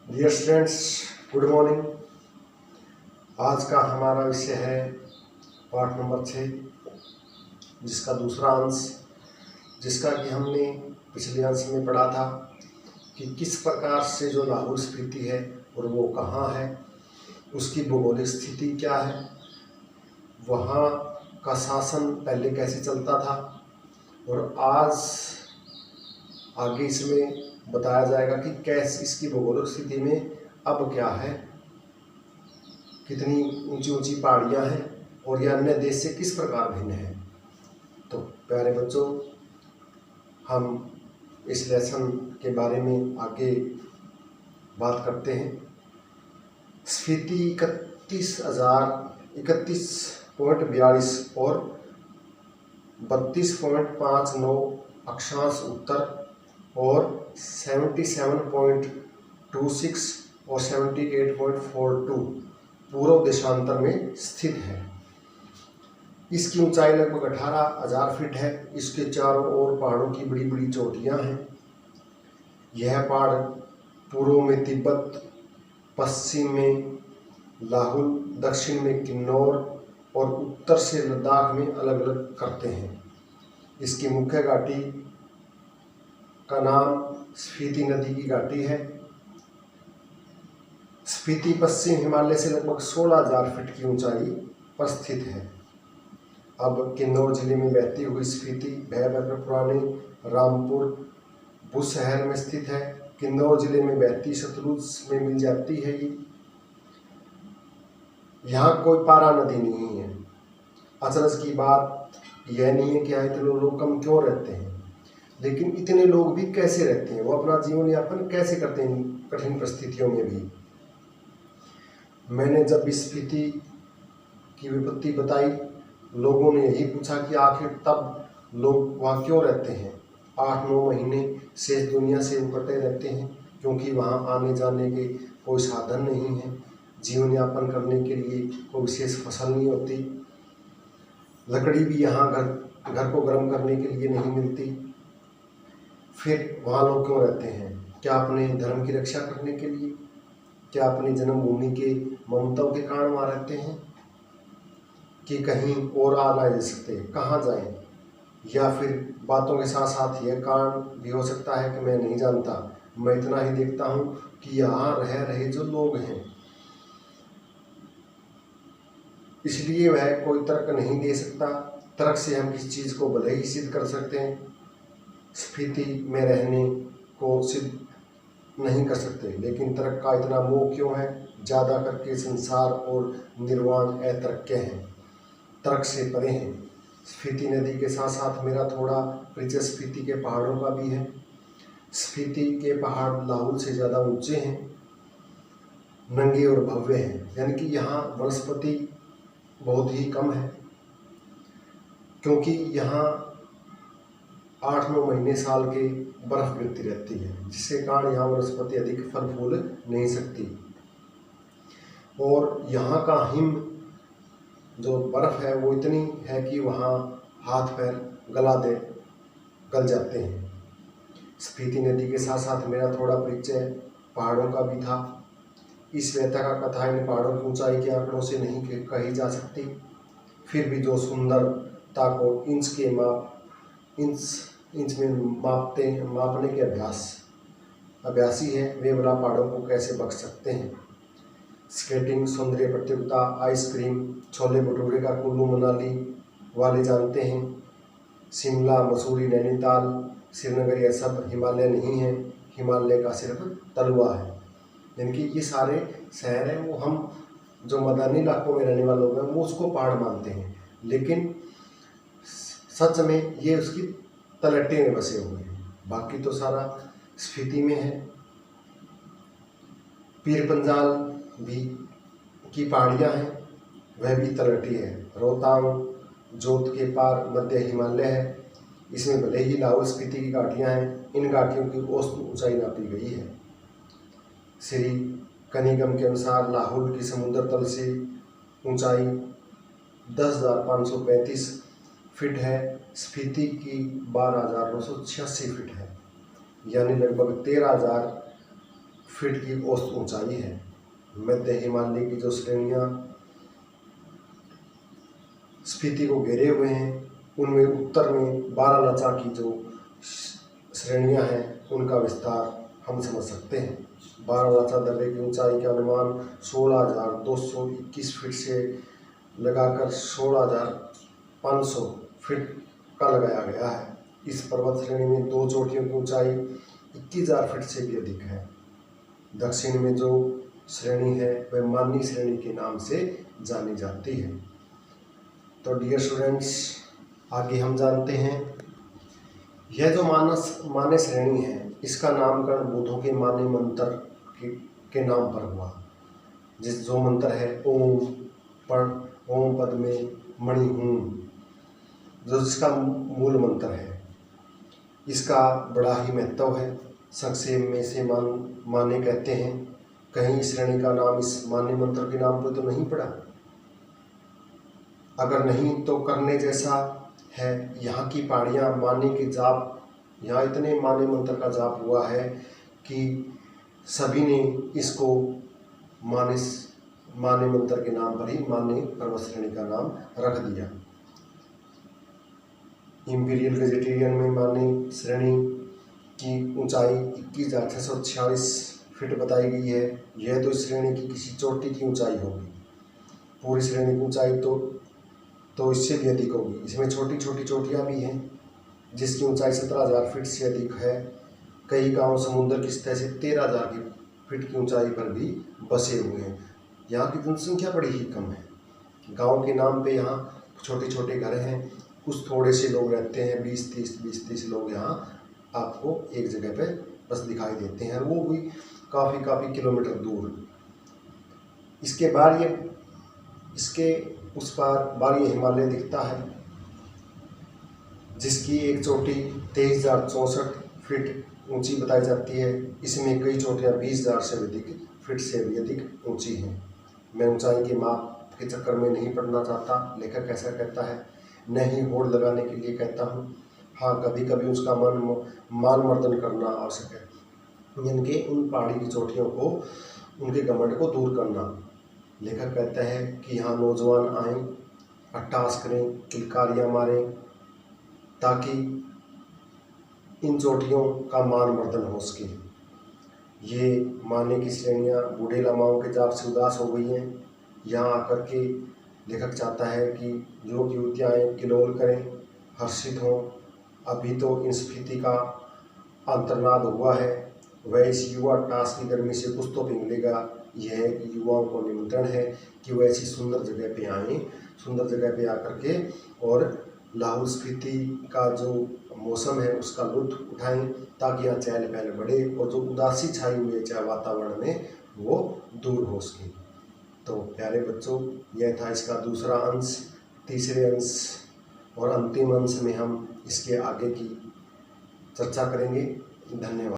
Dear students, good morning. आज का हमारा विषय है पाठ नंबर 6, जिसका दूसरा अंश, जिसका कि हमने पिछले अंश में पढ़ा था कि किस प्रकार से जो लाहौल स्फीति है और वो कहाँ है, उसकी भौगोलिक स्थिति क्या है, वहाँ का शासन पहले कैसे चलता था, और आज आगे इसमें बताया जाएगा कि कैसे इसकी भौगोलिक स्थिति में अब क्या है, कितनी ऊंची ऊंची पहाड़ियाँ हैं और यह अन्य देश से किस प्रकार भिन्न है। तो प्यारे बच्चों, हम इस लेसन के बारे में आगे बात करते हैं। स्फीति 31,031.42 और 32.59 अक्षांश उत्तर और 77.26 और 78.42 पूर्व देशांतर में स्थित है। इसकी ऊंचाई लगभग 18,000 फीट है। इसके चारों ओर पहाड़ों की बड़ी बड़ी चोटियां हैं। यह पहाड़ पूर्व में तिब्बत, पश्चिम में लाहुल, दक्षिण में किन्नौर और उत्तर से लद्दाख में अलग अलग करते हैं। इसकी मुख्य घाटी का नाम स्फीति नदी की घाटी है। स्फीति पश्चिम हिमालय से लगभग 16,000 फीट की ऊंचाई पर स्थित है। अब किन्नौर जिले में बहती हुई स्फीति भैरवनगर, पुराने रामपुर, बुशहर में स्थित है। किन्नौर जिले में बहती सतलुज में मिल जाती है। यहाँ कोई पारा नदी नहीं है। अचरज की बात यह नहीं है कि यहाँ इतने लोग कम क्यों रहते हैं, लेकिन इतने लोग भी कैसे रहते हैं, वो अपना जीवन यापन कैसे करते हैं कठिन परिस्थितियों में भी। मैंने जब स्फीति की विपत्ति बताई, लोगों ने यही पूछा कि आखिर तब लोग वहाँ क्यों रहते हैं। 8-9 महीने शेष दुनिया से उकटे रहते हैं, क्योंकि वहाँ आने जाने के कोई साधन नहीं है। जीवन यापन करने के लिए कोई विशेष फसल नहीं होती। लकड़ी भी यहाँ घर को गर्म करने के लिए नहीं मिलती। फिर वहाँ लोग क्यों रहते हैं? क्या अपने धर्म की रक्षा करने के लिए? क्या अपनी जन्मभूमि के ममताओं के कारण वहाँ रहते हैं कि कहीं और आ नहीं सकते, कहाँ जाएं? या फिर बातों के साथ साथ यह कारण भी हो सकता है कि मैं नहीं जानता, मैं इतना ही देखता हूँ कि यहाँ रह रहे जो लोग हैं, इसलिए वह कोई तर्क नहीं दे सकता। तर्क से हम किसी चीज़ को भले ही सिद्ध कर सकते हैं, स्फीति में रहने को सिद्ध नहीं कर सकते। लेकिन तर्क का इतना मोह क्यों है? ज़्यादा करके संसार और निर्वाण अतर्क्य हैं, तर्क से परे हैं। स्फीति नदी के साथ साथ मेरा थोड़ा परिचय स्फीति के पहाड़ों का भी है। स्फीति के पहाड़ लाहुल से ज़्यादा ऊंचे हैं, नंगे और भव्य हैं, यानी कि यहाँ वनस्पति बहुत ही कम है, क्योंकि यहाँ 8-9 महीने साल के बर्फ गिरती रहती है, जिसके कारण यहाँ वनस्पति अधिक फल फूल नहीं सकती। और यहाँ का हिम जो बर्फ है वो इतनी है कि वहाँ हाथ पैर गल जाते हैं। स्फीति नदी के साथ साथ मेरा थोड़ा परिचय पहाड़ों का भी था। इस व्यथा का कथा इन पहाड़ों की ऊंचाई के आंकड़ों से नहीं कही जा सकती। फिर भी जो सुंदरता को इंच में मापने के अभ्यासी है, वे भला पहाड़ों को कैसे बख्श सकते हैं। स्केटिंग, सौंदर्य प्रतियोगिता, आइसक्रीम, छोले भटूरे का कुल्लू मनाली वाले जानते हैं। शिमला, मसूरी, नैनीताल, श्रीनगर, यह सब हिमालय नहीं है। हिमालय का सिर्फ तलवा है। यानी कि ये सारे शहर हैं, वो हम जो मैदानी इलाकों में रहने वाले लोग हैं वो उसको पहाड़ मानते हैं, लेकिन सच में ये उसकी तलहटी में बसे हुए हैं। बाकी तो सारा स्फीति में है। पीर पंजाल भी की पहाड़ियाँ हैं, वह भी तलहटी है। रोहतांग जोत के पार मध्य हिमालय है। इसमें भले ही लाहौल स्फीति की घाटियाँ हैं, इन घाटियों की औसत ऊंचाई नापी गई है। श्री कनिगम के अनुसार लाहौल की समुद्र तल से ऊंचाई 10,535 फीट है। स्फीति की 12,986 फीट है, यानी लगभग 13,000 फीट की औसत ऊंचाई है। मध्य हिमालय की जो श्रेणियाँ स्पीति को घेरे हुए हैं, उनमें उत्तर में बारालाचा की जो श्रेणियां हैं उनका विस्तार हम समझ सकते हैं। बारालाचा दर्रे की ऊंचाई का अनुमान 16,221 फीट से लगाकर 16,500 फीट का लगाया गया है। इस पर्वत श्रेणी में दो चोटियों की ऊंचाई 21,000 फीट से भी अधिक है। दक्षिण में जो श्रेणी है वह मानी श्रेणी के नाम से जानी जाती है। तो डियर स्टूडेंट्स, आगे हम जानते हैं यह जो माने श्रेणी है इसका नामकरण बुद्धों के माने मंत्र के नाम पर हुआ। जो मंत्र है ओम पद्मे मणि हूं, जो जिसका मूल मंत्र है, इसका बड़ा ही महत्व है। संक्षेप में इसे माने कहते हैं। कहीं इस श्रेणी का नाम इस मान्य मंत्र के नाम पर तो नहीं पड़ा। अगर नहीं तो करने जैसा है। यहाँ की पहाड़ियाँ माने के जाप, यहाँ इतने माने मंत्र का जाप हुआ है कि सभी ने इसको माने मंत्र के नाम पर ही माने पर्वत श्रेणी का नाम रख दिया। इंपीरियल वेजिटेरियन में माने श्रेणी की ऊंचाई 21,646 फीट बताई गई है। यह तो श्रेणी की किसी चोटी की ऊंचाई होगी। पूरी श्रेणी की ऊंचाई तो इससे भी अधिक होगी। इसमें छोटी छोटी चोटियाँ भी हैं जिसकी ऊंचाई 17,000 फीट से अधिक है। कई गांव समुद्र की सतह से 13,000 फीट की ऊंचाई पर भी बसे हुए हैं। यहाँ की जनसंख्या बड़ी ही कम है। गांव के नाम पे यहाँ छोटे छोटे घर हैं, कुछ थोड़े से लोग रहते हैं, 20-30 लोग यहाँ आपको एक जगह पे बस दिखाई देते हैं, वो भी काफ़ी किलोमीटर दूर। इसके बाद इसके उस पार बारी हिमालय दिखता है जिसकी एक चोटी 23,064 फीट ऊंची बताई जाती है। इसमें कई चोटियाँ 20,000 से अधिक फीट से भी अधिक ऊंची हैं। मैं ऊंचाई के माप के चक्कर में नहीं पड़ना चाहता। लेखक ऐसा कहता है, नहीं होड़ लगाने के लिए कहता हूँ। हाँ, कभी कभी उसका मान मर्दन करना आवश्यक है, यानी कि उन पहाड़ी की चोटियों को, उनके घमंड को दूर करना। लेखक कहता है कि यहाँ नौजवान आएँ, अट्टहास करें, किलकारियाँ मारें, ताकि इन चोटियों का मान मर्दन हो सके। ये माने की श्रेणियाँ बूढ़े लामाओं के जाप से उदास हो गई हैं। यहाँ आकर के लेखक चाहता है कि जो युवतियाँ किलोल करें, हर्षित हों। अभी तो इन स्फीति का अंतर्नाद हुआ है, वह इस युवा टास की गर्मी से कुछ तो पिघलेगा। यह युवाओं को निमंत्रण है कि वह ऐसी सुंदर जगह पे आएँ, सुंदर जगह पे आकर के और लाहौल स्फीति का जो मौसम है उसका लुत्फ उठाएं, ताकि यहाँ चहल पहल बढ़े और जो उदासी छाई हुई है चाहे वातावरण में, वो दूर हो सके। तो प्यारे बच्चों, यह था इसका दूसरा अंश। तीसरे अंश और अंतिम अंश में हम इसके आगे की चर्चा करेंगे। धन्यवाद।